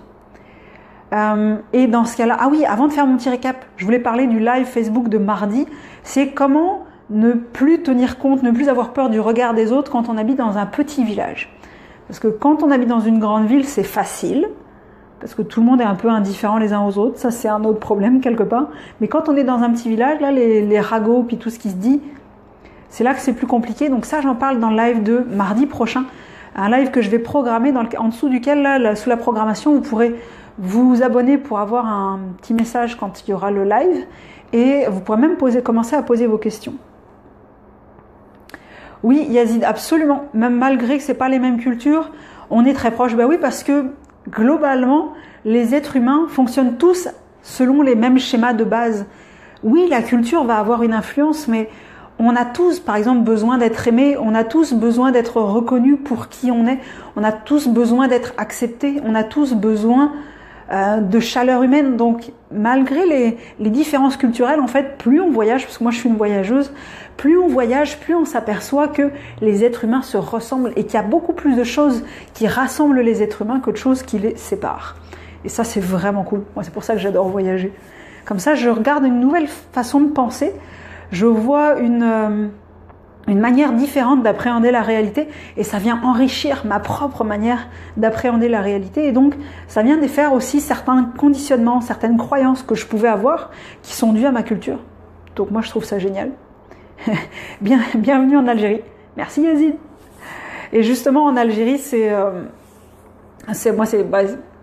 Et dans ce cas-là, ah oui, avant de faire mon petit récap, je voulais parler du live Facebook de mardi. C'est comment ne plus tenir compte, ne plus avoir peur du regard des autres quand on habite dans un petit village. Parce que quand on habite dans une grande ville, c'est facile. Parce que tout le monde est un peu indifférent les uns aux autres, ça c'est un autre problème quelque part. Mais quand on est dans un petit village, là les ragots puis tout ce qui se dit, c'est là que c'est plus compliqué. Donc ça j'en parle dans le live de mardi prochain, un live que je vais programmer en dessous duquel là, sous la programmation vous pourrez vous abonner pour avoir un petit message quand il y aura le live et vous pourrez même commencer à poser vos questions. Oui Yazid, absolument, même malgré que c'est pas les mêmes cultures, on est très proches. Ben oui, parce que globalement, les êtres humains fonctionnent tous selon les mêmes schémas de base. Oui, la culture va avoir une influence, mais on a tous, par exemple, besoin d'être aimés, on a tous besoin d'être reconnus pour qui on est, on a tous besoin d'être acceptés, on a tous besoin de chaleur humaine. Donc malgré les différences culturelles, en fait, plus on voyage, parce que moi je suis une voyageuse, plus on voyage, plus on s'aperçoit que les êtres humains se ressemblent et qu'il y a beaucoup plus de choses qui rassemblent les êtres humains que de choses qui les séparent. Et ça, c'est vraiment cool. Moi, c'est pour ça que j'adore voyager. Comme ça, je regarde une nouvelle façon de penser, je vois une manière différente d'appréhender la réalité et ça vient enrichir ma propre manière d'appréhender la réalité et donc ça vient défaire aussi certains conditionnements, certaines croyances que je pouvais avoir qui sont dues à ma culture. Donc moi je trouve ça génial. Bienvenue en Algérie. Merci Yazid. Et justement en Algérie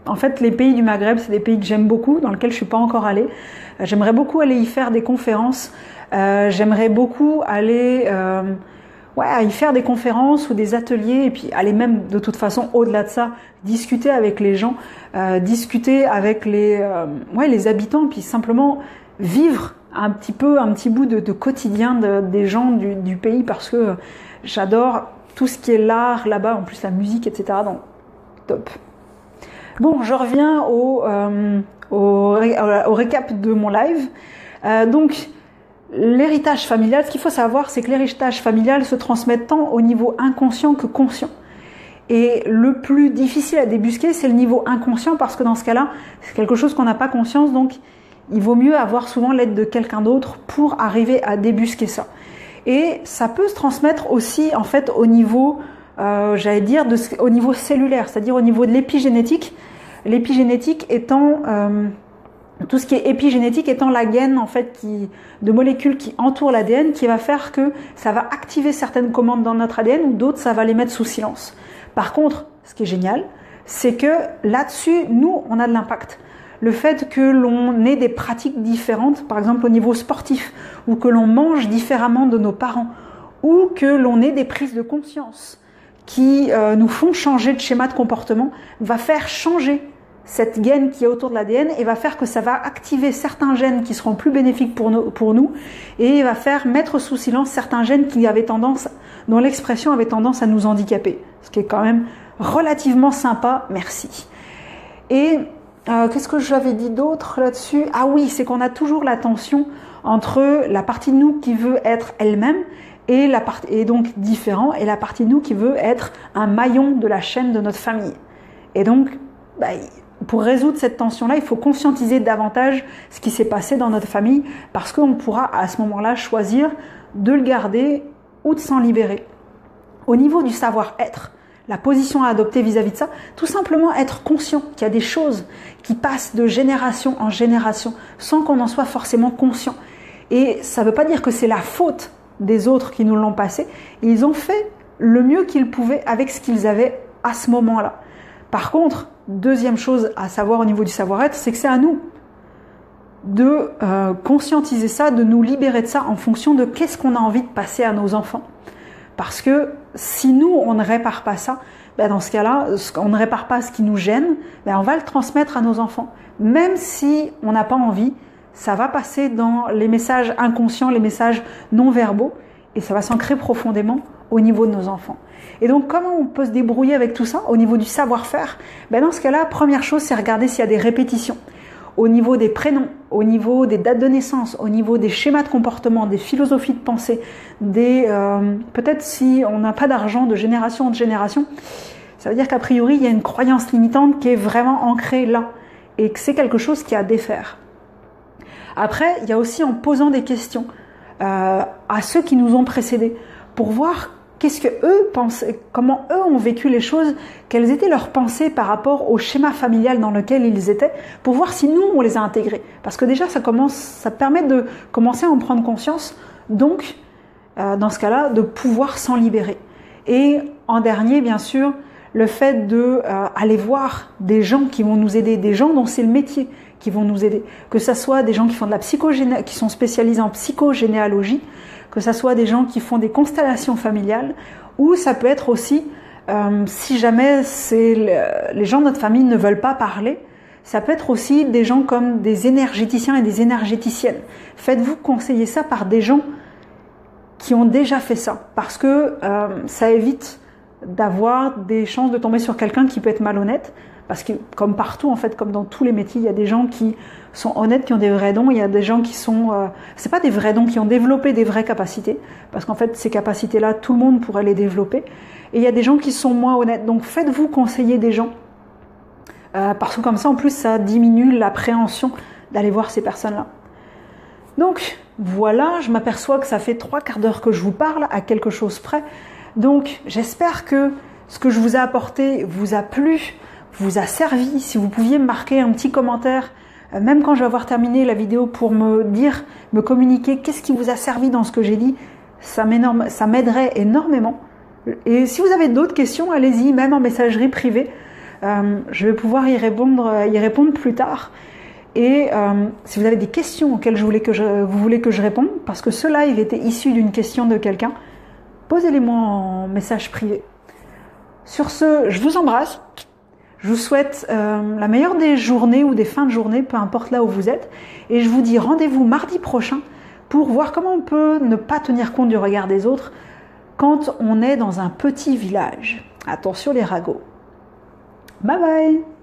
en fait les pays du Maghreb c'est des pays que j'aime beaucoup, dans lesquels je suis pas encore allée. J'aimerais beaucoup aller y faire des conférences. J'aimerais beaucoup aller y faire des conférences ou des ateliers et puis aller même de toute façon au-delà de ça, discuter avec les gens, discuter avec les habitants puis simplement vivre un petit bout de quotidien des gens du pays parce que j'adore tout ce qui est l'art là-bas, en plus la musique, etc. Donc top. Bon, je reviens au récap de mon live. Donc l'héritage familial, ce qu'il faut savoir, c'est que l'héritage familial se transmet tant au niveau inconscient que conscient. Et le plus difficile à débusquer, c'est le niveau inconscient, parce que dans ce cas-là, c'est quelque chose qu'on n'a pas conscience, donc il vaut mieux avoir souvent l'aide de quelqu'un d'autre pour arriver à débusquer ça. Et ça peut se transmettre aussi, en fait, au niveau, au niveau cellulaire, c'est-à-dire au niveau de l'épigénétique. L'épigénétique étant... tout ce qui est épigénétique étant la gaine en fait de molécules qui entourent l'ADN qui va faire que ça va activer certaines commandes dans notre ADN ou d'autres ça va les mettre sous silence. Par contre, ce qui est génial, c'est que là-dessus, nous, on a de l'impact. Le fait que l'on ait des pratiques différentes, par exemple au niveau sportif, ou que l'on mange différemment de nos parents, ou que l'on ait des prises de conscience qui nous font changer de schéma de comportement, va faire changer cette gaine qui est autour de l'ADN et va faire que ça va activer certains gènes qui seront plus bénéfiques pour nous et va faire mettre sous silence certains gènes dont l'expression avait tendance à nous handicaper. Ce qui est quand même relativement sympa, merci. Et qu'est-ce que j'avais dit d'autre là-dessus? Ah oui, c'est qu'on a toujours la tension entre la partie de nous qui veut être elle-même et donc différent, et la partie de nous qui veut être un maillon de la chaîne de notre famille. Et donc, pour résoudre cette tension-là, il faut conscientiser davantage ce qui s'est passé dans notre famille parce qu'on pourra à ce moment-là choisir de le garder ou de s'en libérer. Au niveau du savoir-être, la position à adopter vis-à-vis de ça, tout simplement être conscient qu'il y a des choses qui passent de génération en génération sans qu'on en soit forcément conscient. Et ça ne veut pas dire que c'est la faute des autres qui nous l'ont passé. Ils ont fait le mieux qu'ils pouvaient avec ce qu'ils avaient à ce moment-là. Par contre, deuxième chose à savoir au niveau du savoir-être, c'est que c'est à nous de conscientiser ça, de nous libérer de ça en fonction de qu'est-ce qu'on a envie de passer à nos enfants. Parce que si nous, on ne répare pas ça, dans ce cas-là, on ne répare pas ce qui nous gêne, on va le transmettre à nos enfants. Même si on n'a pas envie, ça va passer dans les messages inconscients, les messages non verbaux, et ça va s'ancrer profondément au niveau de nos enfants. Et donc, comment on peut se débrouiller avec tout ça au niveau du savoir-faire? Dans ce cas-là, première chose, c'est regarder s'il y a des répétitions. Au niveau des prénoms, au niveau des dates de naissance, au niveau des schémas de comportement, des philosophies de pensée, peut-être si on n'a pas d'argent de génération en génération, ça veut dire qu'a priori, il y a une croyance limitante qui est vraiment ancrée là et que c'est quelque chose qui a à défaire. Après, il y a aussi en posant des questions à ceux qui nous ont précédés pour voir qu'est-ce que eux pensaient, comment eux ont vécu les choses, quelles étaient leurs pensées par rapport au schéma familial dans lequel ils étaient, pour voir si nous, on les a intégrés. Parce que déjà, ça permet de commencer à en prendre conscience, donc, dans ce cas-là, de pouvoir s'en libérer. Et en dernier, bien sûr, le fait d'aller voir des gens qui vont nous aider, des gens dont c'est le métier qui vont nous aider, que ce soit des gens qui font de la qui sont spécialisés en psychogénéalogie, que ce soit des gens qui font des constellations familiales, ou ça peut être aussi, si jamais les gens de notre famille ne veulent pas parler, ça peut être aussi des gens comme des énergéticiens et des énergéticiennes. Faites-vous conseiller ça par des gens qui ont déjà fait ça, parce que ça évite d'avoir des chances de tomber sur quelqu'un qui peut être malhonnête, parce que comme partout en fait, comme dans tous les métiers, il y a des gens qui sont honnêtes, qui ont des vrais dons, il y a des gens qui sont, c'est pas des vrais dons, qui ont développé des vraies capacités, parce qu'en fait ces capacités-là, tout le monde pourrait les développer, et il y a des gens qui sont moins honnêtes, donc faites-vous conseiller des gens, parce que comme ça en plus ça diminue l'appréhension d'aller voir ces personnes-là. Donc voilà, je m'aperçois que ça fait 3/4 d'heure que je vous parle, à quelque chose près, donc j'espère que ce que je vous ai apporté vous a plu, vous a servi. Si vous pouviez me marquer un petit commentaire, même quand je vais avoir terminé la vidéo, pour me dire, me communiquer qu'est-ce qui vous a servi dans ce que j'ai dit, ça m'aiderait énormément. Et si vous avez d'autres questions, allez-y, même en messagerie privée, je vais pouvoir y répondre plus tard. Et si vous avez des questions auxquelles vous voulez que je réponde, parce que ce live était issu d'une question de quelqu'un, posez-les-moi en message privé. Sur ce, je vous embrasse. Je vous souhaite la meilleure des journées ou des fins de journée, peu importe là où vous êtes. Et je vous dis rendez-vous mardi prochain pour voir comment on peut ne pas tenir compte du regard des autres quand on est dans un petit village. Attention les ragots. Bye bye!